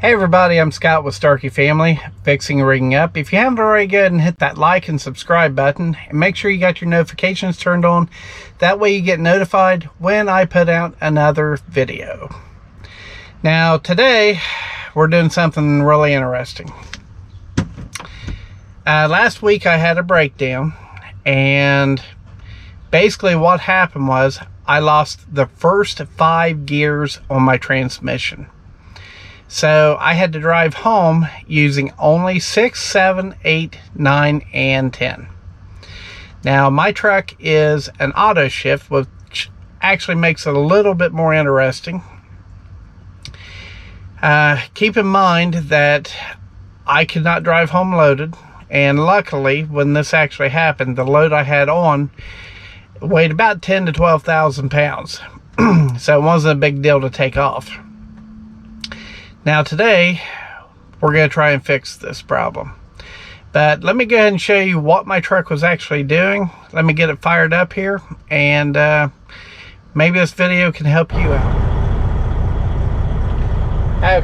Hey everybody, I'm Scott with Starkey Family, fixing and rigging up. If you haven't already, go ahead and hit that like and subscribe button and make sure you got your notifications turned on. That way you get notified when I put out another video. Now today we're doing something really interesting. Last week I had a breakdown, and basically what happened was I lost the first 5 gears on my transmission. So I had to drive home using only 6, 7, 8, 9, and 10. Now my truck is an auto shift, which actually makes it a little bit more interesting. Keep in mind that I could not drive home loaded, and luckily when this actually happened, the load I had on weighed about 10 to 12,000 pounds. So it wasn't a big deal to take off. Now today we're going to try and fix this problem, but let me go ahead and show you what my truck was actually doing. Let me get it fired up here, and maybe this video can help you out.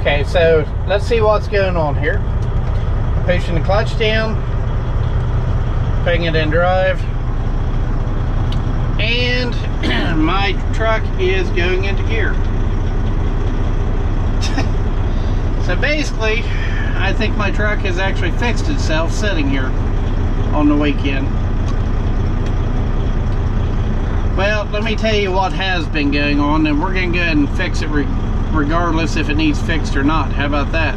Okay, so let's see what's going on here. Pushing the clutch down, putting it in drive, and my truck is going into gear. So basically, I think my truck has actually fixed itself sitting here on the weekend. Well, let me tell you what has been going on, and we're going to go ahead and fix it regardless if it needs fixed or not. How about that?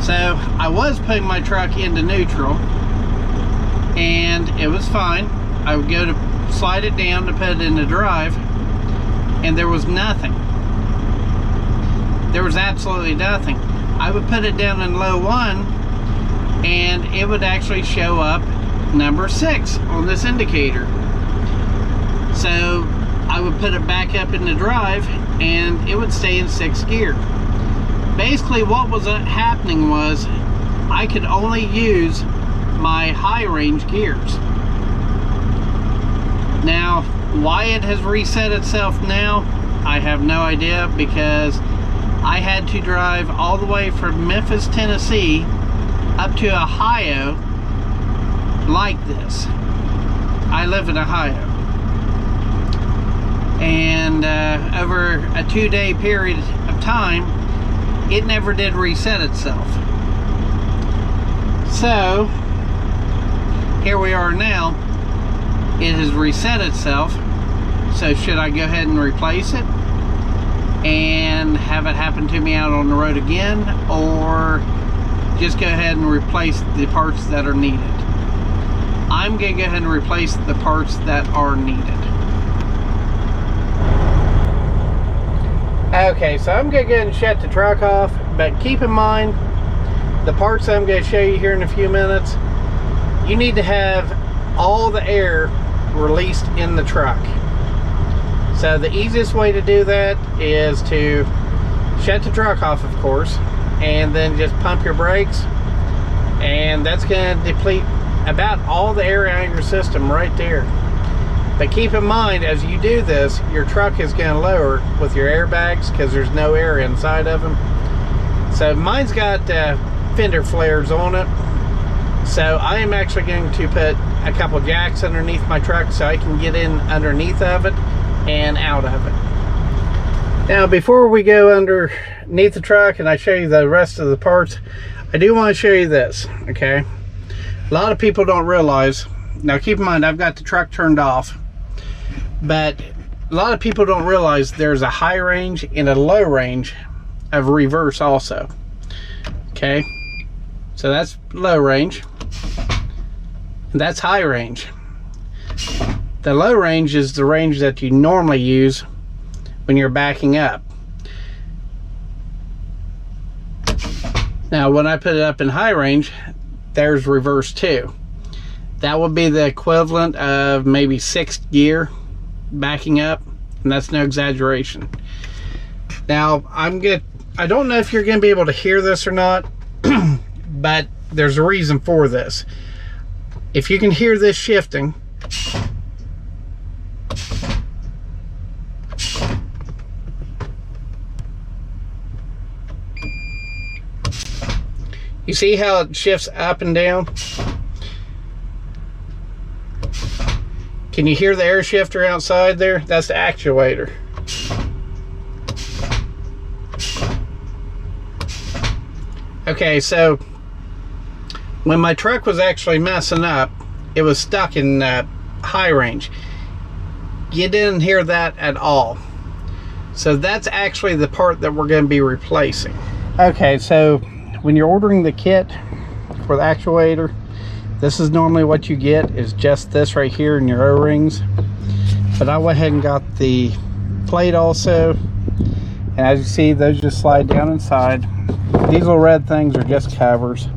So I was putting my truck into neutral, and it was fine. I would go to slide it down to put it into drive, and there was nothing. There was absolutely nothing. I would put it down in low 1, and it would actually show up number 6 on this indicator. So I would put it back up in the drive, and it would stay in 6th gear. Basically what was happening was I could only use my high range gears. Now why it has reset itself now, I have no idea, because I had to drive all the way from Memphis, Tennessee up to Ohio like this. I live in Ohio. And over a 2-day period of time, it never did reset itself. So here we are now. It has reset itself. So should I go ahead and replace it and have it happen to me out on the road again, or just go ahead and replace the parts that are needed? I'm going to go ahead and replace the parts that are needed. Okay, so I'm going to go ahead and shut the truck off, but keep in mind the parts I'm going to show you here in a few minutes, you need to have all the air released in the truck. So the easiest way to do that is to shut the truck off, of course, and then just pump your brakes, and that's going to deplete about all the air out of your system right there. But keep in mind, as you do this, your truck is going to lower with your airbags because there's no air inside of them. So mine's got fender flares on it, so I am actually going to put a couple jacks underneath my truck so I can get in underneath of it and out of it. Now before we go underneath the truck and I show you the rest of the parts, I do want to show you this. Okay, a lot of people don't realize, now keep in mind I've got the truck turned off, but a lot of people don't realize there's a high range and a low range of reverse also. Okay, so that's low range and that's high range. The low range is the range that you normally use when you're backing up. Now when I put it up in high range, there's reverse too. That would be the equivalent of maybe 6th gear backing up, and that's no exaggeration. Now I don't know if you're going to be able to hear this or not, but there's a reason for this. If you can hear this shifting, You see how it shifts up and down? Can you hear the air shifter outside there? That's the actuator. Okay, so when my truck was actually messing up, it was stuck in high range. You didn't hear that at all. So that's actually the part that we're going to be replacing. Okay, so when you're ordering the kit for the actuator, this is normally what you get, is just this right here in your O-rings. But I went ahead and got the plate also. And as you see, those just slide down inside. These little red things are just covers.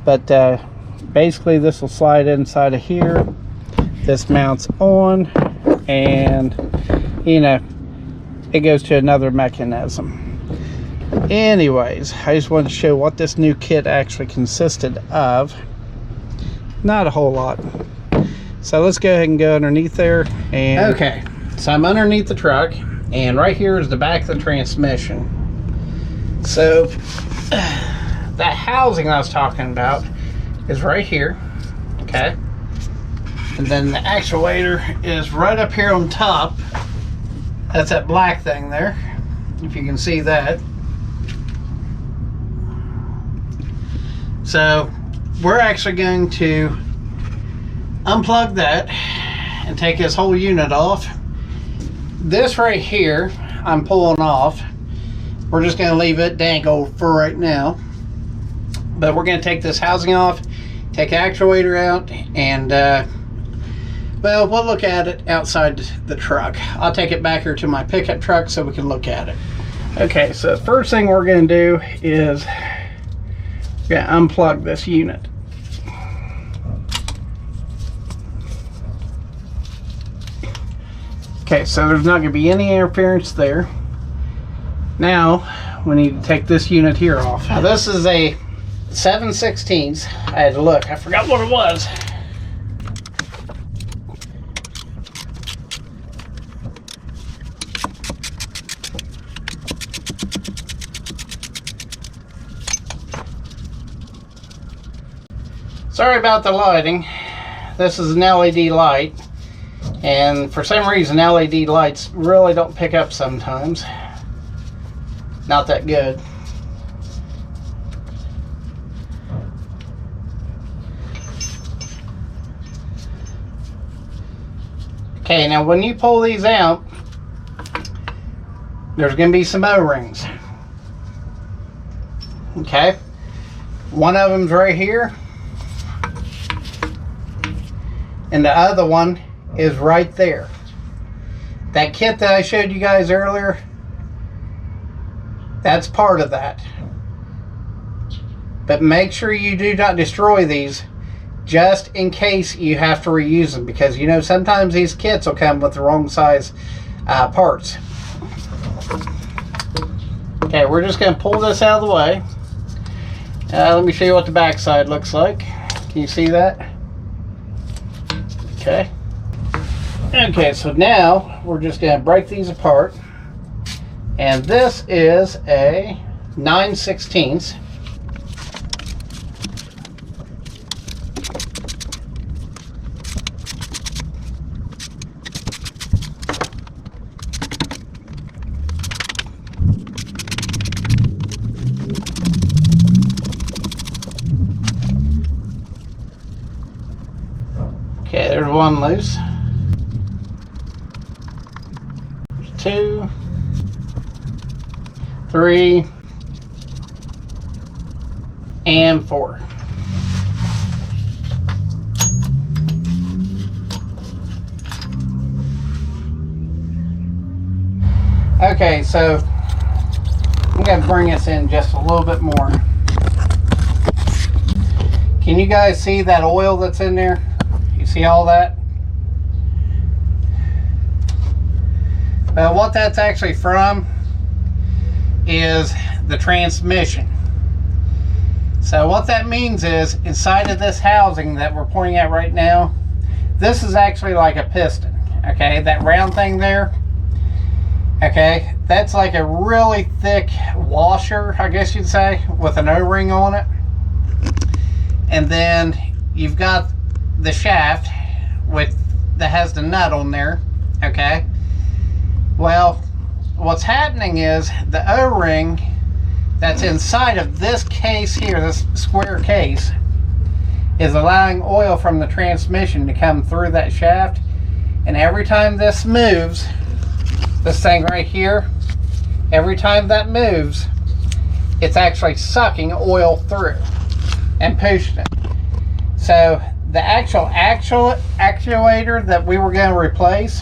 But basically this will slide inside of here. This mounts on, and you know, it goes to another mechanism. Anyways, I just wanted to show what this new kit actually consisted of. Not a whole lot. So let's go ahead and go underneath there. And okay, so I'm underneath the truck, and right here is the back of the transmission. So that housing I was talking about is right here. Okay, and then the actuator is right up here on top. That's that black thing there, if you can see that. So we're actually going to unplug that and take this whole unit off. This right here I'm pulling off. We're just going to leave it dangle for right now, but we're going to take this housing off, take the actuator out, and well, we'll look at it outside the truck. I'll take it back here to my pickup truck so we can look at it. Okay, so the first thing we're going to do is we're going to unplug this unit. Okay, so there's not going to be any interference there. Now we need to take this unit here off. Now this is a 7/16. I had to look, I forgot what it was. Sorry about the lighting. This is an LED light, and for some reason LED lights really don't pick up sometimes. Not that good. Okay, now when you pull these out, there's going to be some O-rings. Okay, one of them's right here, and the other one is right there. That kit that I showed you guys earlier, that's part of that. But make sure you do not destroy these, just in case you have to reuse them, because you know sometimes these kits will come with the wrong size parts. Okay, we're just going to pull this out of the way. Let me show you what the back side looks like. Can you see that? Okay. Okay, so now we're just going to break these apart. And this is a 9/16. Okay, there's one loose. There's 2, 3, and 4. Okay, so I'm going to bring us in just a little bit more. Can you guys see that oil that's in there? You see all that? Well, what that's actually from is the transmission. So what that means is, inside of this housing that we're pointing at right now, this is actually like a piston. Okay, that round thing there, okay, that's like a really thick washer, I guess you'd say, with an O-ring on it. and then you've got the shaft that has the nut on there, okay? Well, what's happening is the O-ring that's inside of this case here, this square case, is allowing oil from the transmission to come through that shaft. And every time this moves, this thing right here, every time that moves, it's actually sucking oil through and pushing it. So the actual actuator that we were going to replace,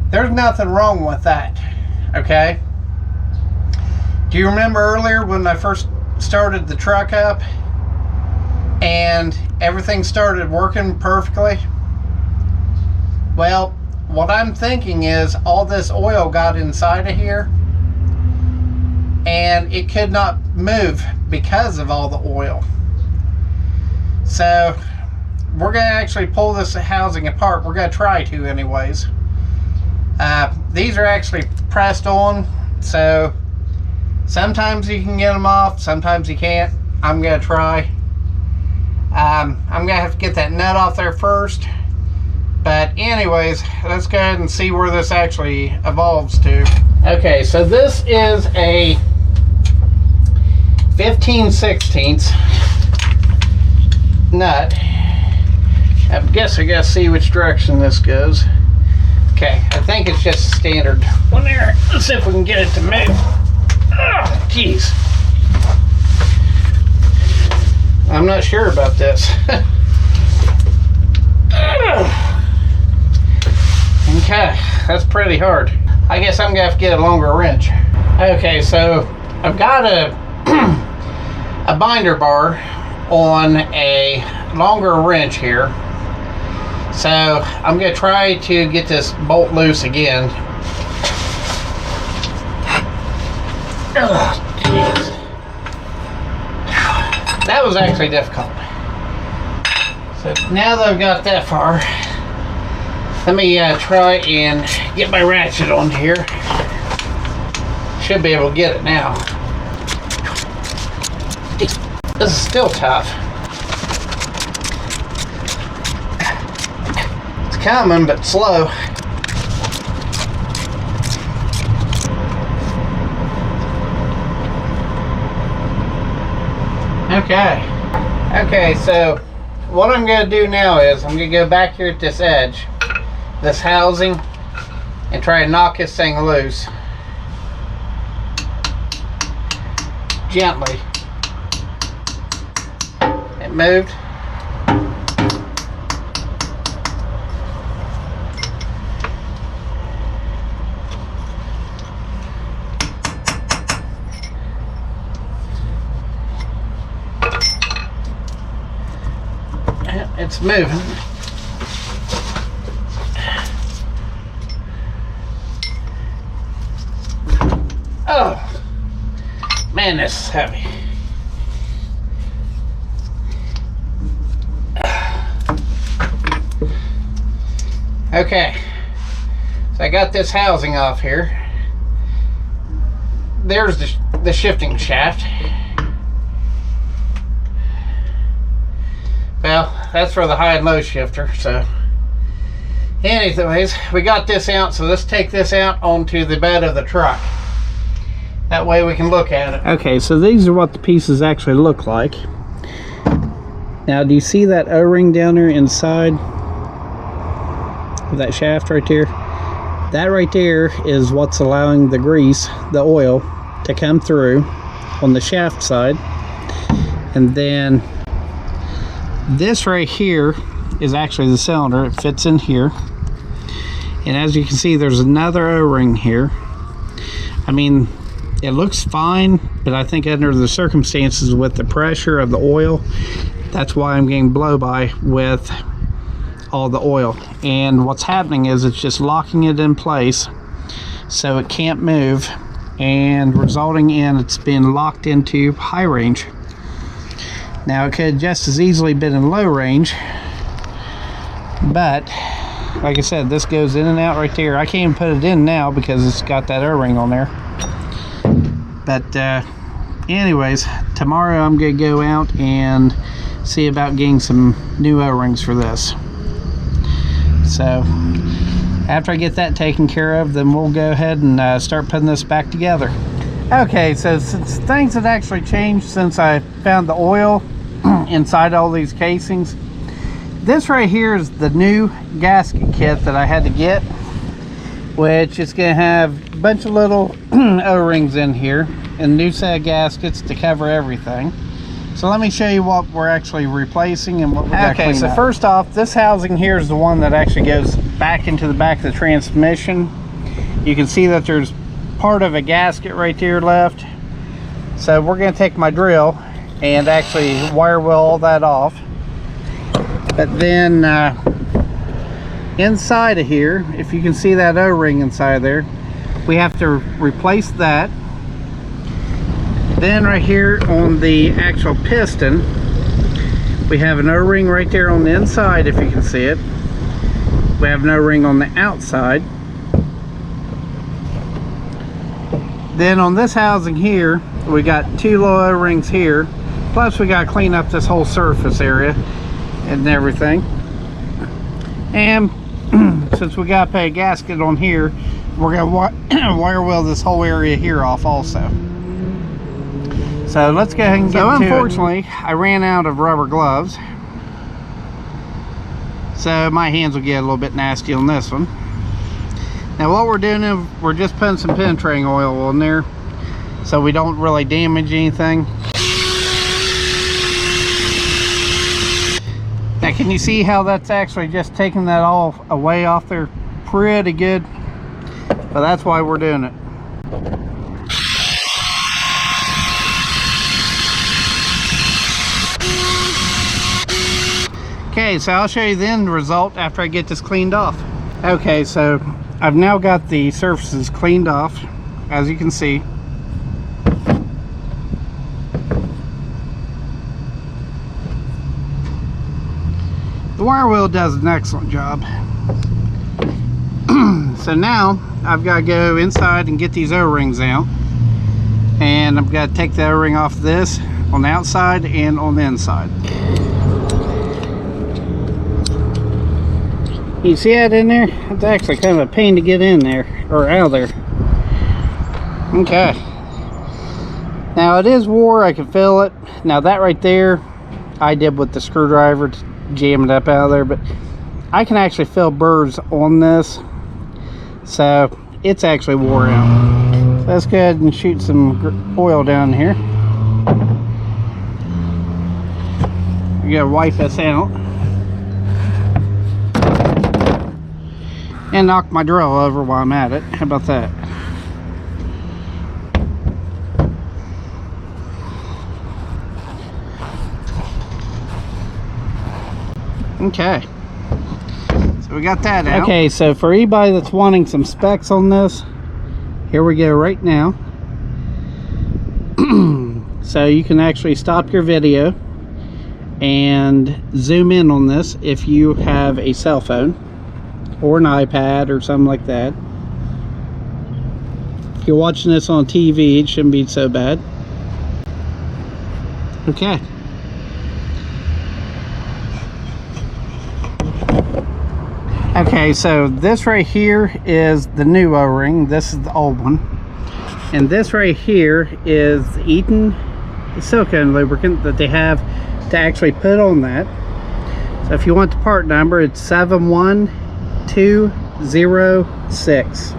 there's nothing wrong with that, okay? Do you remember earlier when I first started the truck up and everything started working perfectly? Well, what I'm thinking is all this oil got inside of here and it could not move because of all the oil. So we're going to actually pull this housing apart. We're going to try to anyways. These are actually pressed on, so sometimes you can get them off, sometimes you can't. I'm going to try. I'm going to have to get that nut off there first. But anyways, let's go ahead and see where this actually evolves to. Okay, so this is a 15/16 nut. I guess I gotta see which direction this goes. Okay, I think it's just a standard one there. Let's see if we can get it to move. Oh, jeez. I'm not sure about this. Okay, that's pretty hard. I guess I'm gonna have to get a longer wrench. Okay, so I've got a binder bar on a longer wrench here. So I'm gonna try to get this bolt loose again. Oh, jeez. That was actually difficult. So now that I've got that far, let me try and get my ratchet on here. Should be able to get it now. This is still tough. It's coming, but slow. Okay, so what I'm going to do now is I'm going to go back here at this edge, this housing, and try and knock this thing loose. Gently. It moved. It's moving. Oh, man, this is heavy. Okay, so I got this housing off here. There's the shifting shaft. Well, that's for the high and low shifter. So anyways, we got this out, so let's take this out onto the bed of the truck. That way we can look at it. Okay, so these are what the pieces actually look like. Now, do you see that O-ring down there inside of that shaft right there? That right there is what's allowing the grease, the oil, to come through on the shaft side. And then this right here is actually the cylinder. It fits in here. And as you can see, there's another O-ring here. I mean, it looks fine, but I think under the circumstances with the pressure of the oil, that's why I'm getting blow by with all the oil. And what's happening is it's just locking it in place so it can't move, and resulting in it's being locked into high range. Now, it could just as easily been in low range, but like I said, this goes in and out right there. I can't even put it in now because it's got that O-ring on there. But anyways, tomorrow I'm gonna go out and see about getting some new O-rings for this. So after I get that taken care of, then we'll go ahead and start putting this back together. Okay, so since things had actually changed since I found the oil inside all these casings, this right here is the new gasket kit that I had to get, which is going to have a bunch of little O-rings in here and a new set of gaskets to cover everything. So let me show you what we're actually replacing and what we got cleaned up. First off, this housing here is the one that actually goes back into the back of the transmission. You can see that there's part of a gasket right there left. So we're going to take my drill and actually wire wheel all that off. But then inside of here, if you can see that O-ring inside there, we have to replace that. Then right here on the actual piston, we have an O-ring right there on the inside, if you can see it. We have an O-ring on the outside. Then on this housing here, we got two little O-rings here, plus we got to clean up this whole surface area and everything. And since we got to put a gasket on here, we're going to wire wheel this whole area here off also. So let's go ahead and get to it. Unfortunately, I ran out of rubber gloves, so my hands will get a little bit nasty on this one. Now what we're doing is we're just putting some penetrating oil on there so we don't really damage anything. Now can you see how that's actually just taking that all away off there pretty good? But that's why we're doing it. Okay, so I'll show you the end result after I get this cleaned off. Okay, so I've now got the surfaces cleaned off, as you can see. The wire wheel does an excellent job. So now I've got to go inside and get these O-rings out, and I've got to take the O-ring off this on the outside and on the inside. You see that in there? It's actually kind of a pain to get in there, or out of there. Okay. Now it is wore, I can feel it. Now that right there, I did with the screwdriver to jam it up out of there, but I can actually feel burrs on this. So it's actually wore out. So let's go ahead and shoot some oil down here. We gotta wipe this out. And knock my drill over while I'm at it. How about that? Okay. So we got that out. Okay, so for anybody that's wanting some specs on this, here we go right now. So you can actually stop your video and zoom in on this if you have a cell phone or an iPad or something like that. If you're watching this on TV, it shouldn't be so bad. Okay. Okay, so this right here is the new O-ring. This is the old one. And this right here is the Eaton silicone lubricant that they have to actually put on that. So if you want the part number, it's 71206.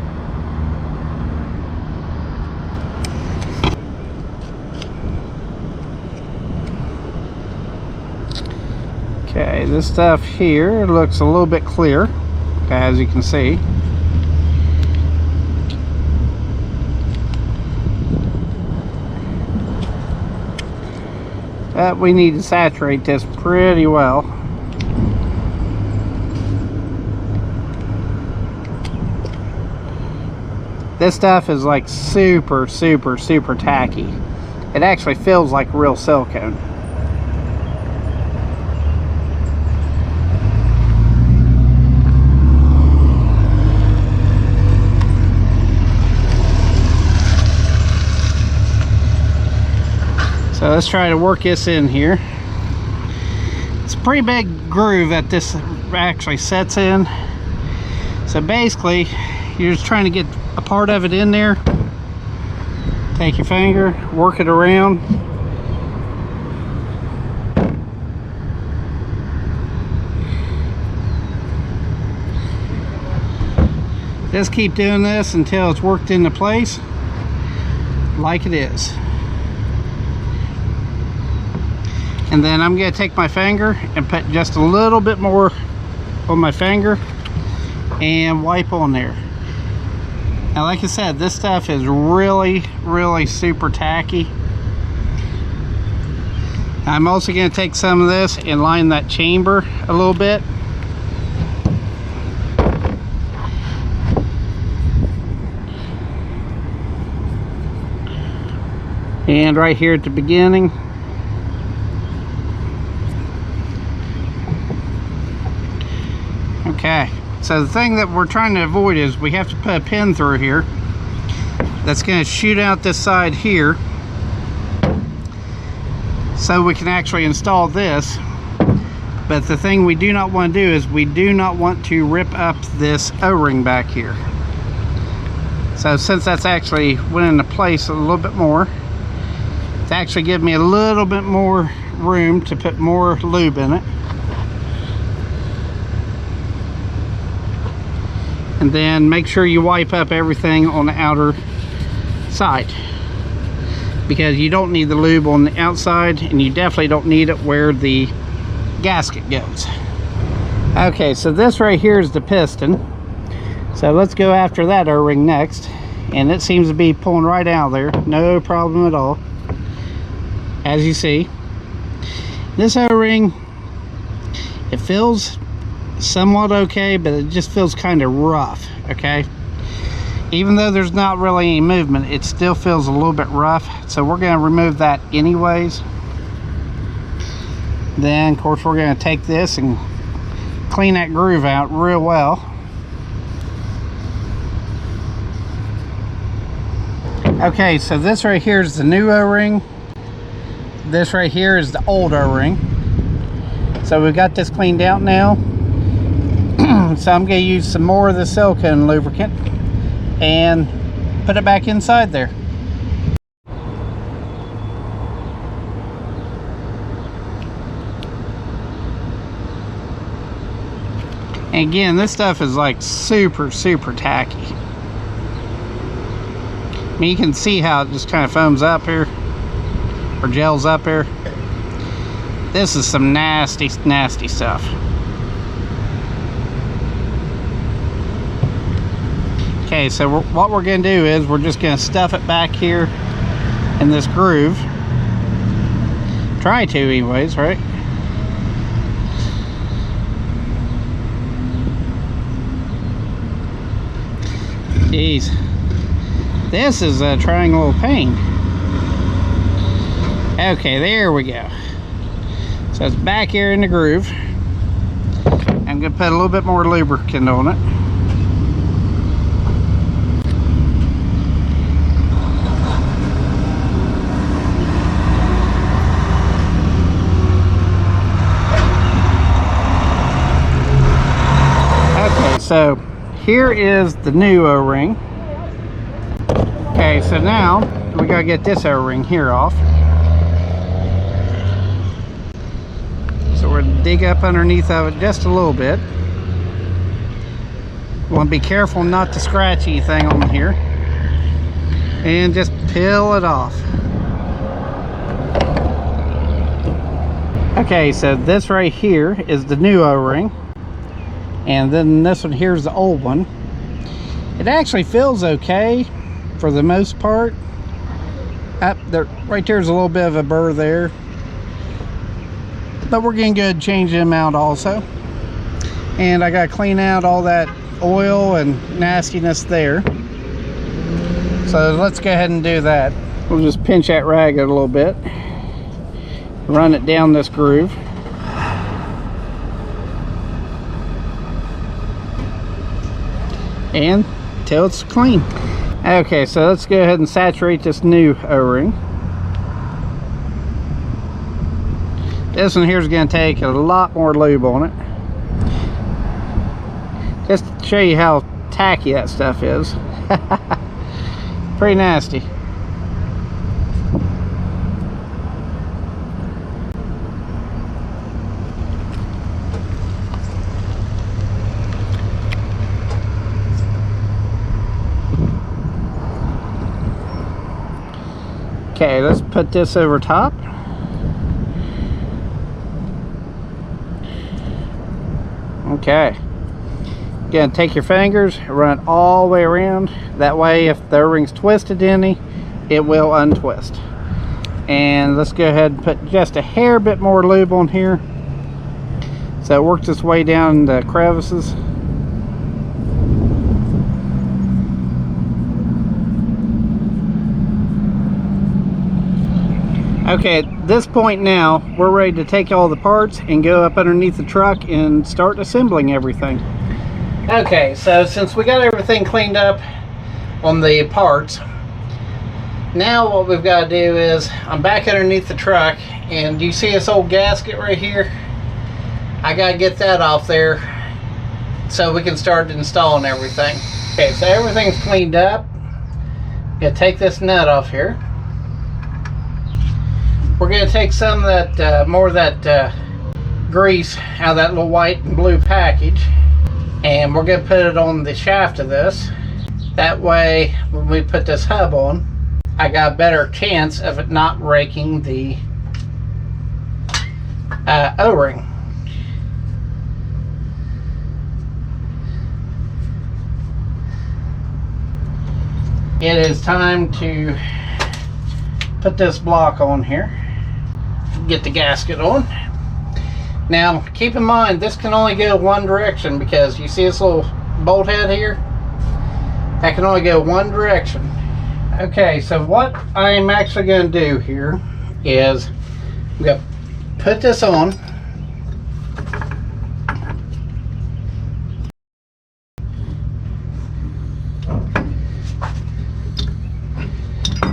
Okay, this stuff here looks a little bit clear, as you can see. But we need to saturate this pretty well. This stuff is like super tacky. It actually feels like real silicone. So let's try to work this in here. It's a pretty big groove that this actually sets in. So basically, you're just trying to get a part of it in there. Take your finger, work it around. Just keep doing this until it's worked into place like it is. And then I'm going to take my finger and put just a little bit more on my finger and wipe on there. Now, like I said, this stuff is really super tacky. I'm also going to take some of this and line that chamber a little bit. And right here at the beginning. Okay, so the thing that we're trying to avoid is we have to put a pin through here that's going to shoot out this side here so we can actually install this. But the thing we do not want to do is we do not want to rip up this O-ring back here. So since that's actually went into place a little bit more, to actually give me a little bit more room to put more lube in it. And then make sure you wipe up everything on the outer side, because you don't need the lube on the outside, and you definitely don't need it where the gasket goes. Okay, so this right here is the piston. So let's go after that O-ring next, and it seems to be pulling right out of there, no problem at all. As you see, this O-ring, it feels somewhat okay, but it just feels kind of rough. Okay, even though there's not really any movement, it still feels a little bit rough, so we're going to remove that anyways. Then of course we're going to take this and clean that groove out real well. Okay, so this right here is the new O-ring. This right here is the old O-ring. So we've got this cleaned out now. So I'm going to use some more of the silicone lubricant and put it back inside there. And again, this stuff is like super tacky. I mean, you can see how it just kind of foams up here, or gels up here. This is some nasty stuff. Okay, so what we're going to do is we're just going to stuff it back here in this groove. Try to anyways, right? Jeez, this is a triangle of pain. Okay, there we go. So it's back here in the groove. I'm going to put a little bit more lubricant on it. Okay, so here is the new O-ring. Okay, so now we gotta get this O-ring here off. So we're gonna dig up underneath of it just a little bit. Want to be careful not to scratch anything on here, and just peel it off. Okay, so this right here is the new O-ring, and then this one here is the old one. It actually feels okay for the most part. Up there, right there's a little bit of a burr there, but we're getting good. Change them out also, and I got to clean out all that oil and nastiness there. So let's go ahead and do that. We'll just pinch that rag a little bit, run it down this groove. And till it's clean. Okay, so let's go ahead and saturate this new O-ring. This one here is going to take a lot more lube on it. Just to show you how tacky that stuff is. Pretty nasty. Okay, let's put this over top. Okay. Again, take your fingers, run it all the way around. That way, if the O-ring's twisted any, it will untwist. And let's go ahead and put just a hair bit more lube on here, so it works its way down the crevices. Okay, at this point now, we're ready to take all the parts and go up underneath the truck and start assembling everything. Okay, so since we got everything cleaned up on the parts, now what we've got to do is, I'm back underneath the truck, and do you see this old gasket right here? I got to get that off there so we can start installing everything. Okay, so everything's cleaned up. Got to take this nut off here. We're going to take some of that, more of that grease out of that little white and blue package, and we're going to put it on the shaft of this. That way, when we put this hub on, I got a better chance of it not breaking the O-ring. It is time to put this block on here. Get the gasket on. Now keep in mind, this can only go one direction, because you see this little bolt head here? That can only go one direction. Okay, so what I'm actually going to do here is I'm going to put this on.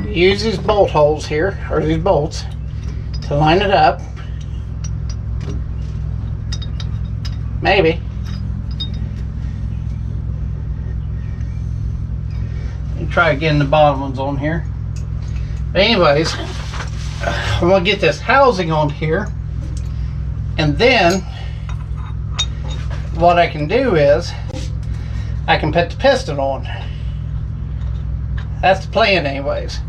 Use these bolt holes here, or these bolts, to line it up. Maybe. And try getting the bottom ones on here. But anyways, I'm going to get this housing on here, and then what I can do is I can put the piston on. That's the plan anyways.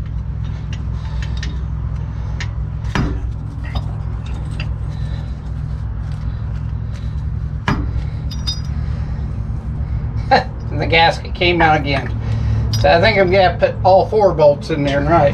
And the gasket came out again. So I think I'm going to put all 4 bolts in there, right?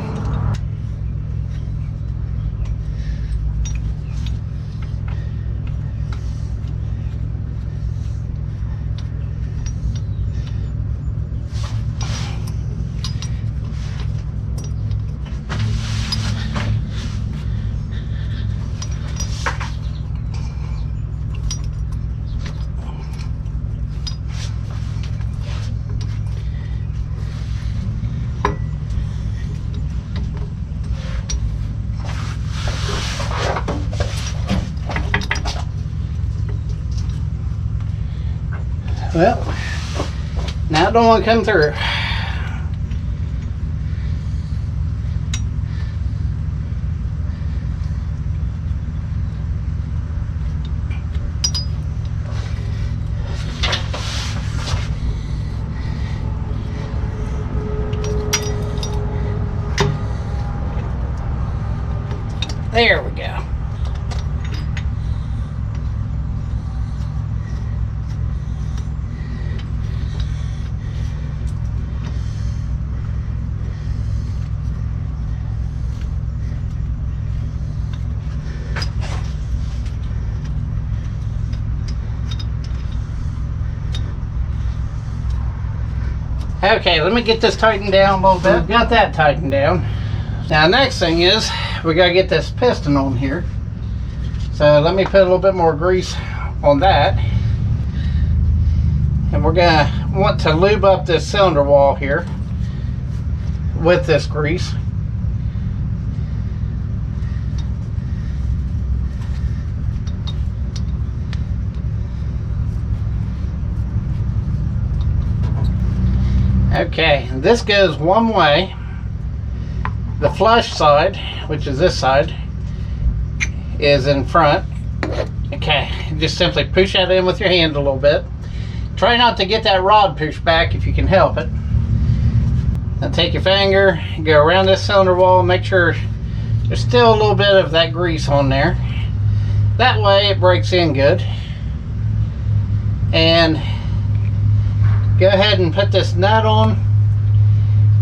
Well, now I don't want to come through. There we go. Okay, let me get this tightened down a little bit. Got that tightened down. Now, next thing is we gotta get this piston on here. So let me put a little bit more grease on that. And we're gonna want to lube up this cylinder wall here with this grease. Okay, and this goes one way. The flush side, which is this side, is in front. Okay, just simply push that in with your hand a little bit. Try not to get that rod pushed back if you can help it. Now take your finger, go around this cylinder wall, make sure there's still a little bit of that grease on there. That way it breaks in good. And go ahead and put this nut on,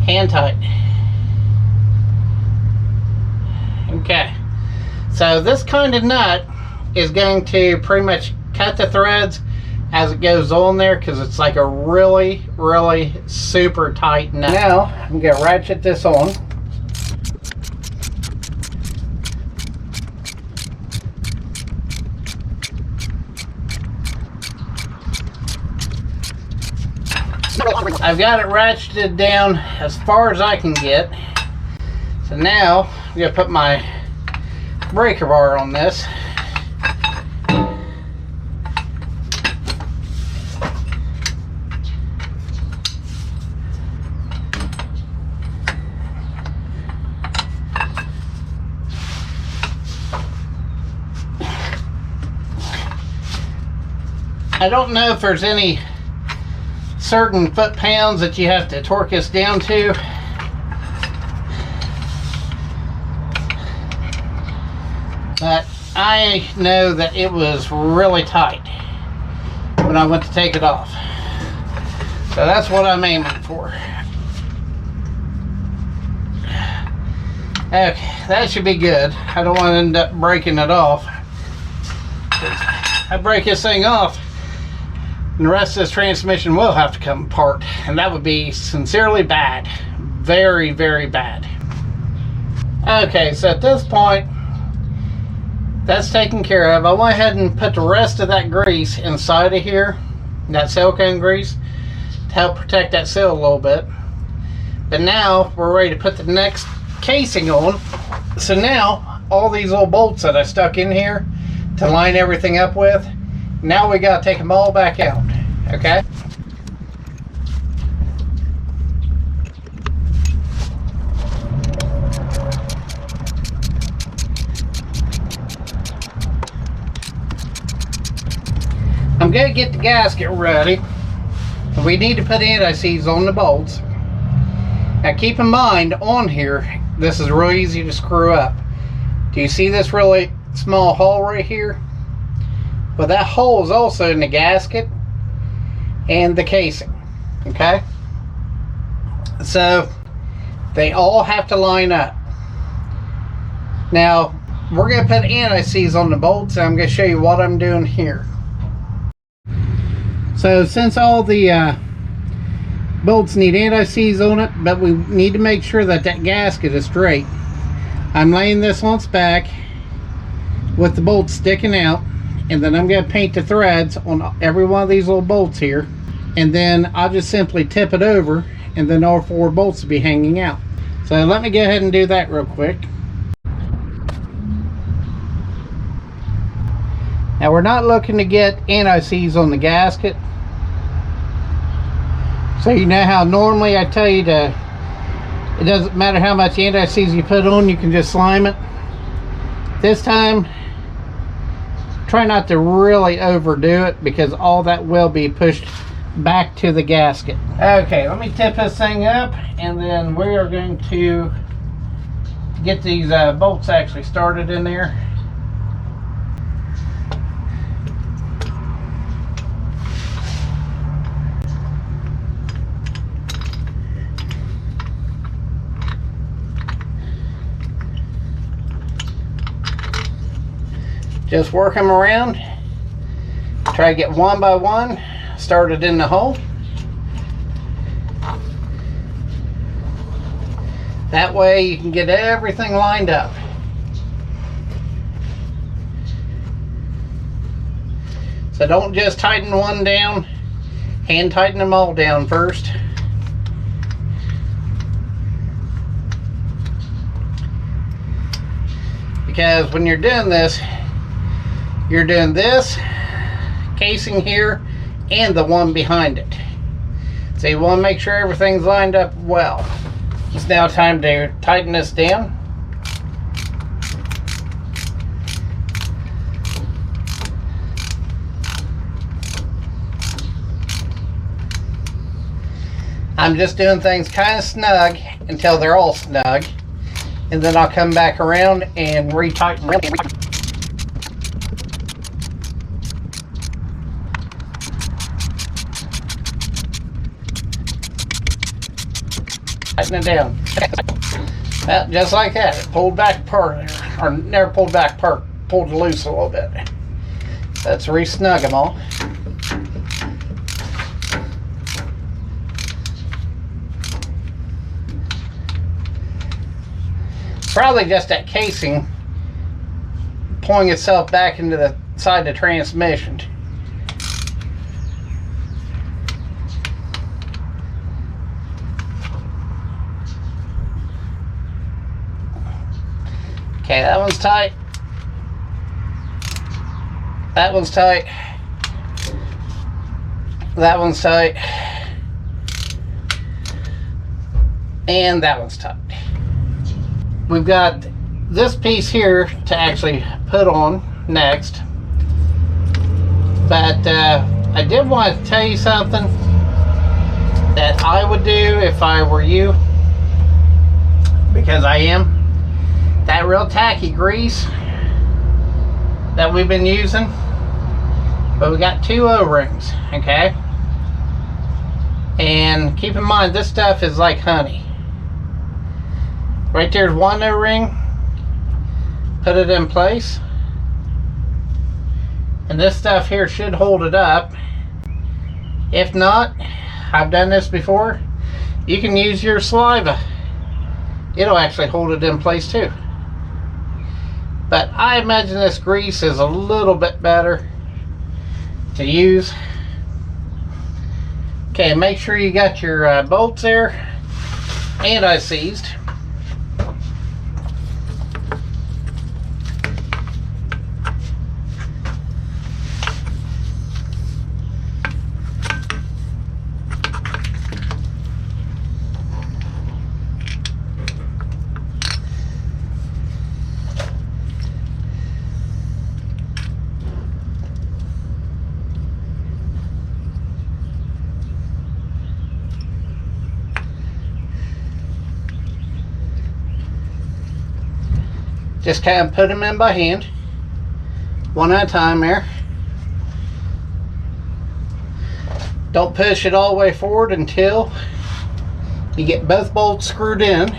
hand tight. Okay, so this kind of nut is going to pretty much cut the threads as it goes on there, because it's like a really super tight nut. Now I'm going to ratchet this on. I've got it ratcheted down as far as I can get. So now I'm going to put my breaker bar on this. I don't know if there's any certain foot-pounds that you have to torque this down to. But I know that it was really tight when I went to take it off. So that's what I'm aiming for. Okay, that should be good. I don't want to end up breaking it off. I break this thing off, and the rest of this transmission will have to come apart, and that would be sincerely bad. Very bad. Okay, so at this point, that's taken care of. I went ahead and put the rest of that grease inside of here, that silicone grease, to help protect that seal a little bit. But now we're ready to put the next casing on. So now all these little bolts that I stuck in here to line everything up with, now we got to take them all back out. Okay, I'm going to get the gasket ready. We need to put anti-seize on the bolts. Now keep in mind, on here, this is really easy to screw up. Do you see this really small hole right here? Well, that hole is also in the gasket and the casing. Okay, so they all have to line up. Now we're going to put anti-seize on the bolts, and I'm going to show you what I'm doing here. So since all the bolts need anti-seize on it, but we need to make sure that that gasket is straight, I'm laying this on its back with the bolts sticking out, and then I'm going to paint the threads on every one of these little bolts here, and then I'll just simply tip it over, and then all 4 bolts will be hanging out. So let me go ahead and do that real quick. Now we're not looking to get anti-seize on the gasket. So you know how normally I tell you to, it doesn't matter how much anti-seize you put on, you can just slime it. This time, try not to really overdo it, because all that will be pushed back to the gasket. Okay, let me tip this thing up, and then we are going to get these bolts actually started in there. Just work them around. Try to get one by one started in the hole. That way you can get everything lined up. So don't just tighten one down, hand tighten them all down first. Because when you're doing this, you're doing this casing here and the one behind it. So you want to make sure everything's lined up well. It's now time to tighten this down. I'm just doing things kind of snug until they're all snug, and then I'll come back around and retighten. Tighten it down. Well, just like that. It pulled back apart, or never pulled back apart, pulled loose a little bit. Let's re-snug them all. Probably just that casing pulling itself back into the side of the transmission. Okay, that one's tight. That one's tight. That one's tight. And that one's tight. We've got this piece here to actually put on next. But I did want to tell you something that I would do if I were you, because I am. That real tacky grease that we've been using, but we got 2 O-rings, okay? And keep in mind, this stuff is like honey. Right there's 1 O-ring. Put it in place. And this stuff here should hold it up. If not, I've done this before, you can use your saliva. It'll actually hold it in place too. But I imagine this grease is a little bit better to use. Okay, make sure you got your bolts there anti-seized. Just kind of put them in by hand, one at a time there. Don't push it all the way forward until you get both bolts screwed in.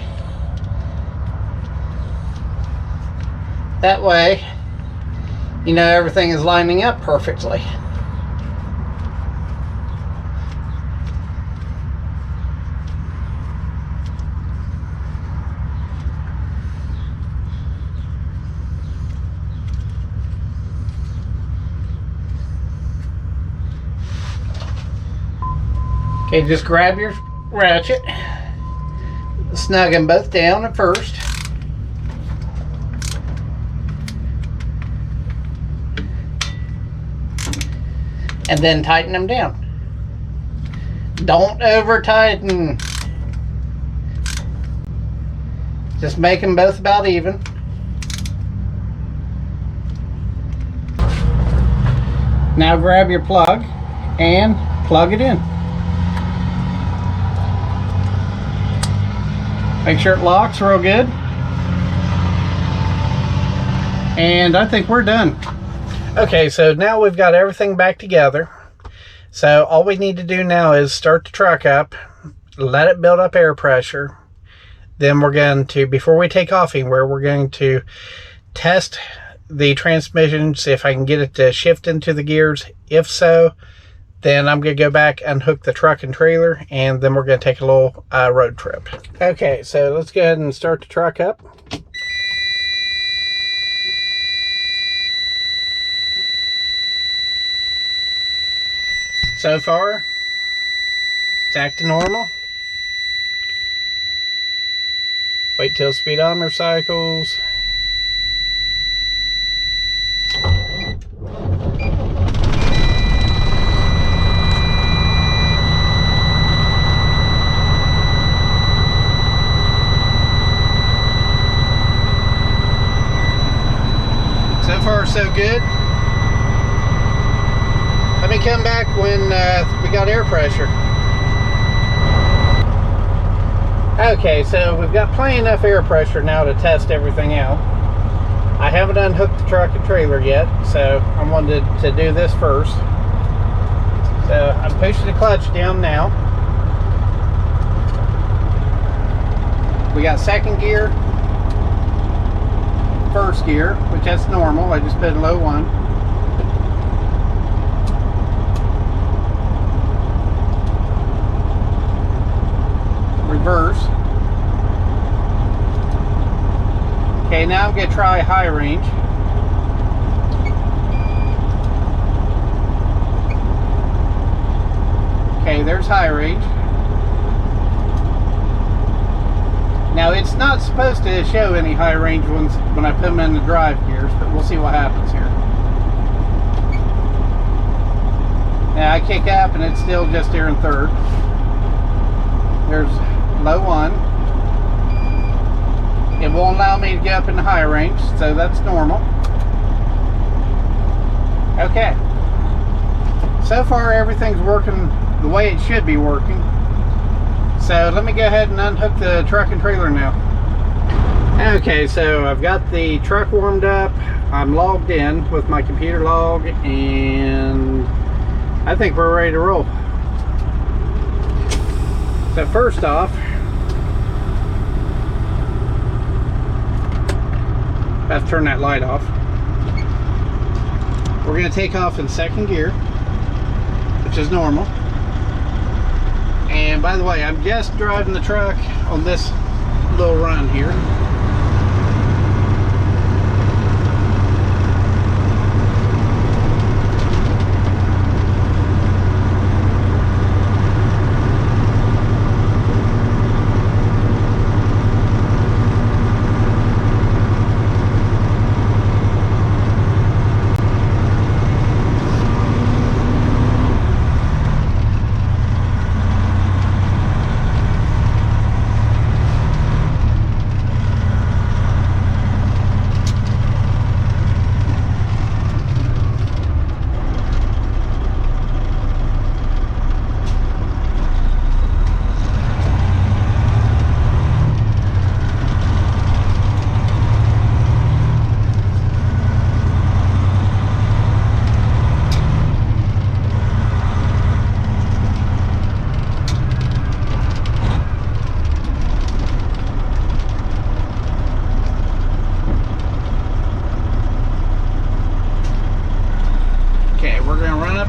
That way, you know everything is lining up perfectly. Okay, just grab your ratchet, snug them both down at first. And then tighten them down. Don't over tighten. Just make them both about even. Now grab your plug and plug it in. Make sure it locks real good. And I think we're done. Okay, so now we've got everything back together. So all we need to do now is start the truck up, let it build up air pressure. Then we're going to, before we take off anywhere, we're going to test the transmission, see if I can get it to shift into the gears. If so, then I'm going to go back, unhook the truck and trailer, and then we're going to take a little road trip. Okay, so let's go ahead and start the truck up. So far, it's acting normal. Wait till speedometer cycles. so good. Let me come back when we got air pressure. Okay, so we've got plenty enough air pressure now to test everything out. I haven't unhooked the truck and trailer yet, so I wanted to do this first. So I'm pushing the clutch down now. We got second gear, first gear, which that's normal. I just put in low 1. Reverse. Okay, now I'm going to try high range. Okay, there's high range. Now it's not supposed to show any high range ones when I put them in the drive gears, but we'll see what happens here. Now I kick up and it's still just here in third. There's low 1. It won't allow me to get up in the high range, so that's normal. Okay. So far everything's working the way it should be working. So let me go ahead and unhook the truck and trailer now. Okay, so I've got the truck warmed up. I'm logged in with my computer log, and I think we're ready to roll. So first off, I have to turn that light off. We're going to take off in second gear, which is normal. And by the way, I'm just driving the truck on this little run here.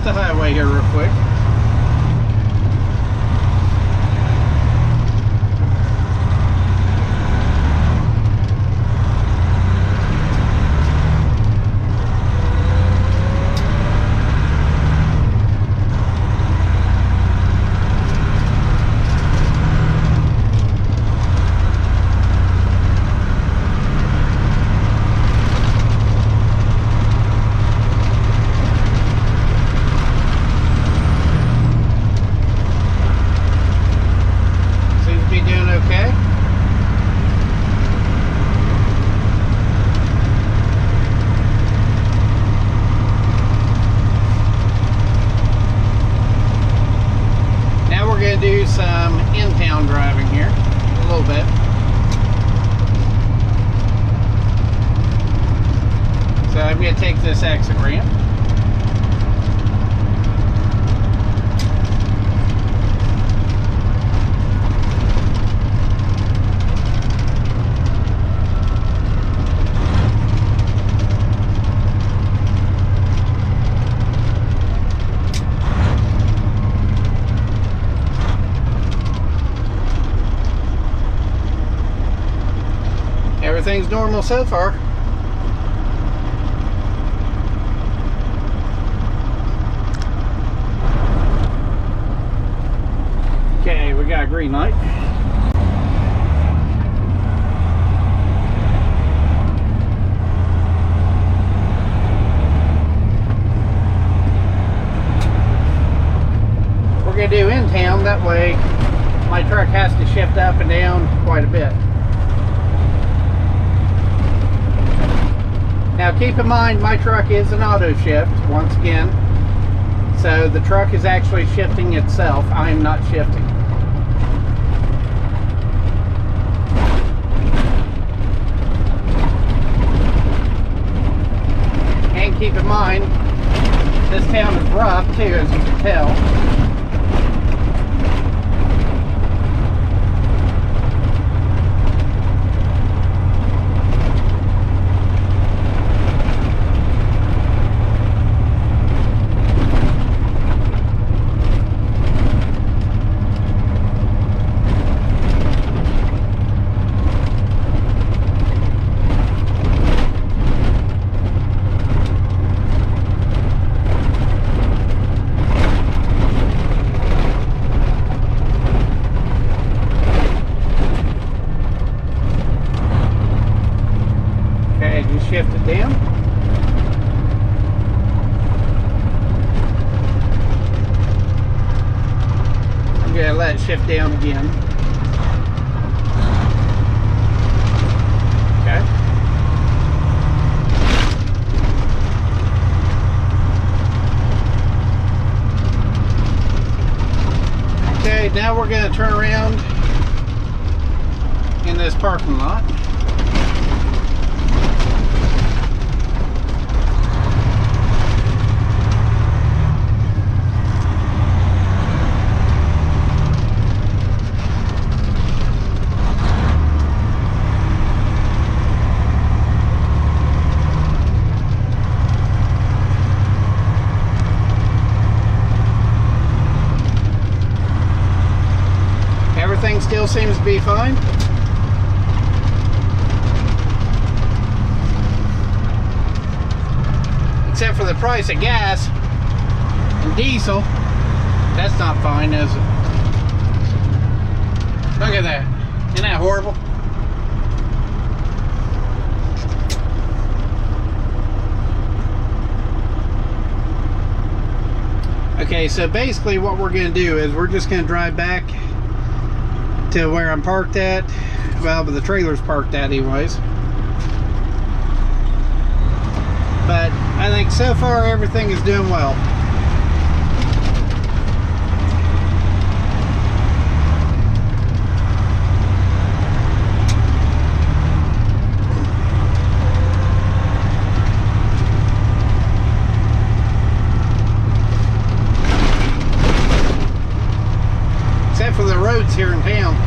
The highway here real quick. Do some in-town driving here a little bit. So I'm going to take this exit ramp. Everything's normal so far. Okay, we got a green light. We're going to do in town, that way my truck has to shift up and down quite a bit. Now keep in mind my truck is an auto shift once again, so the truck is actually shifting itself. I am not shifting. And keep in mind, this town is rough too, as you can tell. Shift it down. I'm going to let it shift down again. Okay. Okay, now we're going to turn around in this parking lot. Everything still seems to be fine. Except for the price of gas and diesel. That's not fine, is it? Look at that. Isn't that horrible? Okay, so basically what we're going to do is we're just going to drive back to where I'm parked at. Well, but the trailer's parked at anyways. But I think so far everything is doing well. Except for the roads here in town.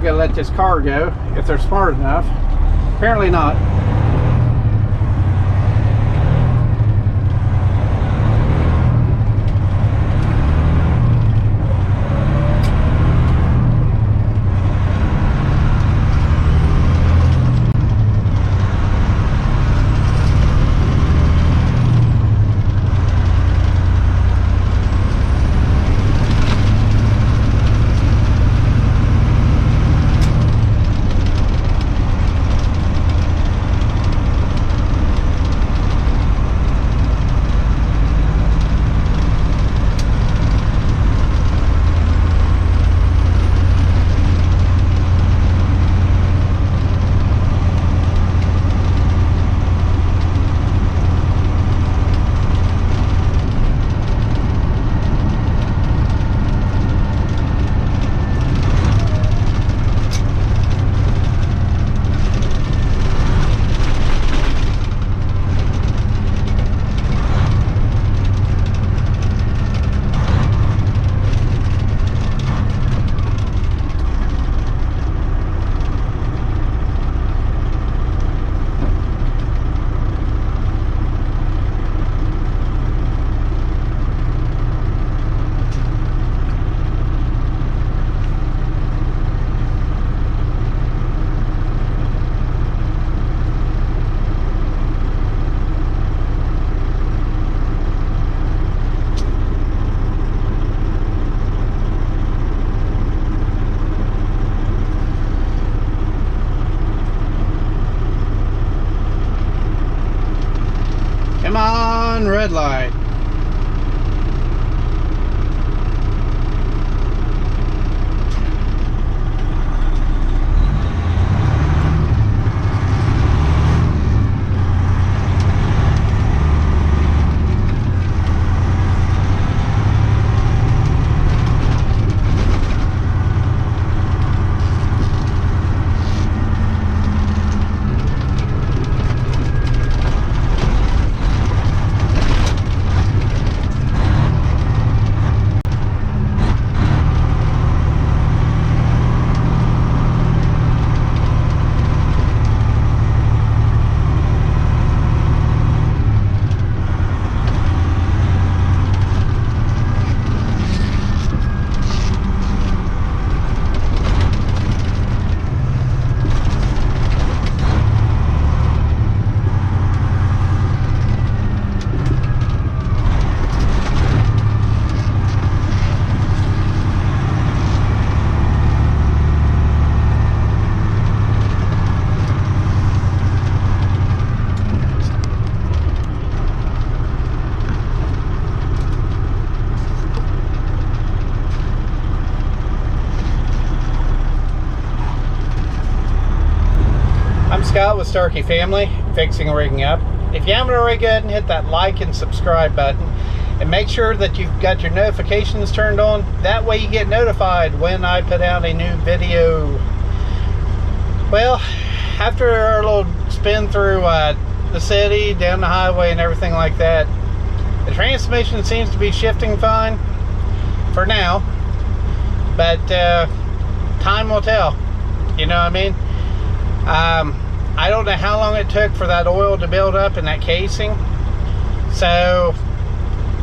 Gotta let this car go if they're smart enough. Apparently not. Come on, red light. Scott with Starkey Family, fixing rigging up. If you haven't already, go ahead and hit that like and subscribe button, and make sure that you've got your notifications turned on. That way you get notified when I put out a new video. Well, after our little spin through the city, down the highway and everything like that, the transmission seems to be shifting fine for now, but time will tell, you know what I mean? I don't know how long it took for that oil to build up in that casing, so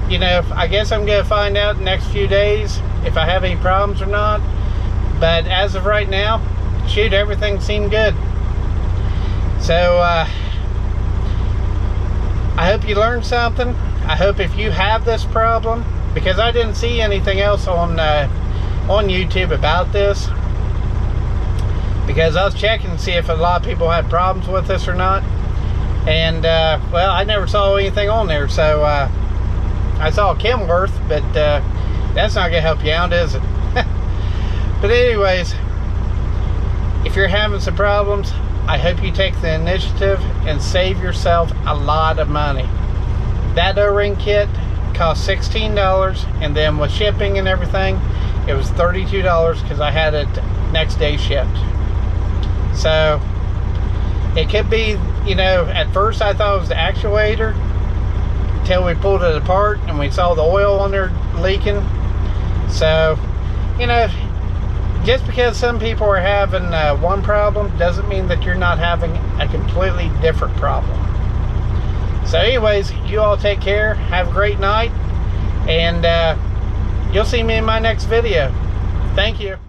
you know, I guess I'm gonna find out in the next few days if I have any problems or not. But as of right now, shoot, everything seemed good. So I hope you learned something. I hope if you have this problem, because I didn't see anything else on YouTube about this, because I was checking to see if a lot of people had problems with this or not, and well, I never saw anything on there. So I saw Kenworth, but that's not gonna help you out, is it? But anyways, if you're having some problems, I hope you take the initiative and save yourself a lot of money. That O-ring kit cost $16, and then with shipping and everything, it was $32 because I had it next day shipped. So it could be, you know, at first I thought it was the actuator until we pulled it apart and we saw the oil on there leaking. So, you know, just because some people are having one problem doesn't mean that you're not having a completely different problem. So anyways, you all take care, have a great night, and you'll see me in my next video. Thank you.